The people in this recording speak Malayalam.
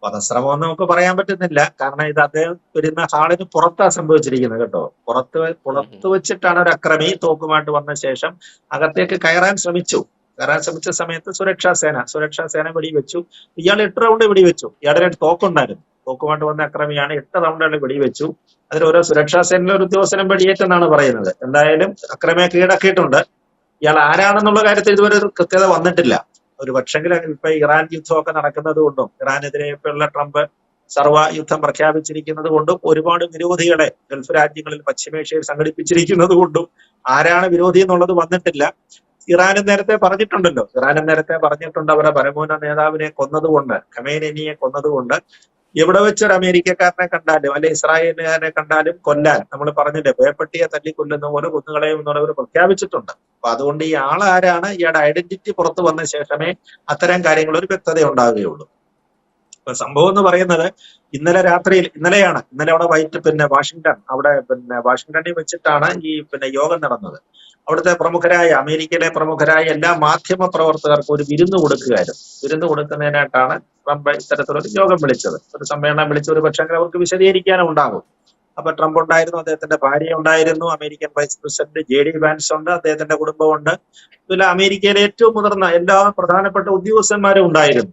വധശ്രമം നമുക്ക് പറയാൻ പറ്റുന്നില്ല. കാരണം ഇത് അദ്ദേഹം വരുന്ന ഹാളിന് പുറത്താ സംഭവിച്ചിരിക്കുന്നത് കേട്ടോ. പുറത്ത് വെച്ചിട്ടാണ് ഒരു അക്രമി തോക്കുമായിട്ട് വന്ന ശേഷം അകത്തേക്ക് കയറാൻ ശ്രമിച്ച സമയത്ത് സുരക്ഷാ സേന വെടിവെച്ചു. ഇയാൾ 8 റൗണ്ട് വെടിവെച്ചു. ഇയാളുടെ 2 തോക്കുണ്ടായിരുന്നു. തോക്കുമായിട്ട് വന്ന അക്രമിയാണ് 8 റൗണ്ടുകൾ വെടിവെച്ചു. അതിൽ ഓരോ സുരക്ഷാ സേനയിലെ ഒരു ഉദ്യോഗസ്ഥനും വെടിയേറ്റെന്നാണ് പറയുന്നത്. എന്തായാലും അക്രമിയെ കീഴടക്കിയിട്ടുണ്ട്. ഇയാൾ ആരാണെന്നുള്ള കാര്യത്തിൽ ഇതുവരെ ഒരു കൃത്യത വന്നിട്ടില്ല. ഒരു പക്ഷെങ്കിൽ ഇപ്പൊ ഇറാൻ യുദ്ധമൊക്കെ നടക്കുന്നത് കൊണ്ടും ഇറാനെതിരെ ഇപ്പോഴുള്ള ട്രംപ് സർവ്വ യുദ്ധം പ്രഖ്യാപിച്ചിരിക്കുന്നത് കൊണ്ടും ഒരുപാട് വിരോധികളെ ഗൾഫ് രാജ്യങ്ങളിൽ പശ്ചിമേഷ്യയിൽ സംഘടിപ്പിച്ചിരിക്കുന്നത് കൊണ്ടും ആരാണ് വിരോധി എന്നുള്ളത് വന്നിട്ടില്ല. ഇറാനും നേരത്തെ പറഞ്ഞിട്ടുണ്ട് അവരുടെ പരമോന്നത നേതാവിനെ കൊന്നതുകൊണ്ട്, ഖമേനിയെ കൊന്നതുകൊണ്ട് എവിടെ വെച്ചൊരു അമേരിക്കക്കാരനെ കണ്ടാലും അല്ലെ ഇസ്രായേലുകാരനെ കണ്ടാലും കൊല്ലാൻ, നമ്മൾ പറഞ്ഞില്ലേ, പേപ്പട്ടിയെ തല്ലിക്കൊല്ലുന്ന പോലെ കൊന്നുകളയും എന്നുള്ളവർ പ്രഖ്യാപിച്ചിട്ടുണ്ട്. അപ്പൊ അതുകൊണ്ട് ഈ ആളാരാണ്, ഇയാളുടെ ഐഡന്റിറ്റി പുറത്തു വന്ന ശേഷമേ അത്തരം കാര്യങ്ങൾ ഒരു വ്യക്തത ഉണ്ടാവുകയുള്ളൂ. ഇപ്പൊ സംഭവം എന്ന് പറയുന്നത് ഇന്നലെ അവിടെ വാഷിംഗ്ടണിൽ വെച്ചിട്ടാണ് ഈ യോഗം നടന്നത്. അവിടുത്തെ അമേരിക്കയിലെ പ്രമുഖരായ എല്ലാ മാധ്യമ പ്രവർത്തകർക്കും ഒരു വിരുന്ന് കൊടുക്കുന്നതിനായിട്ടാണ് ട്രംപ് ഇത്തരത്തിലൊരു യോഗം വിളിച്ചത്. ഒരു സമ്മേളനം വിളിച്ച ഒരു പക്ഷേ അവർക്ക് വിശദീകരിക്കാനും ഉണ്ടാകും. അപ്പൊ ട്രംപ് ഉണ്ടായിരുന്നു, അദ്ദേഹത്തിന്റെ ഭാര്യ ഉണ്ടായിരുന്നു, American vice president JD Vance ഉണ്ട്, അദ്ദേഹത്തിന്റെ കുടുംബമുണ്ട്, ഇതിൽ അമേരിക്കയിലെ ഏറ്റവും മുതിർന്ന എല്ലാ പ്രധാനപ്പെട്ട ഉദ്യോഗസ്ഥന്മാരും ഉണ്ടായിരുന്നു.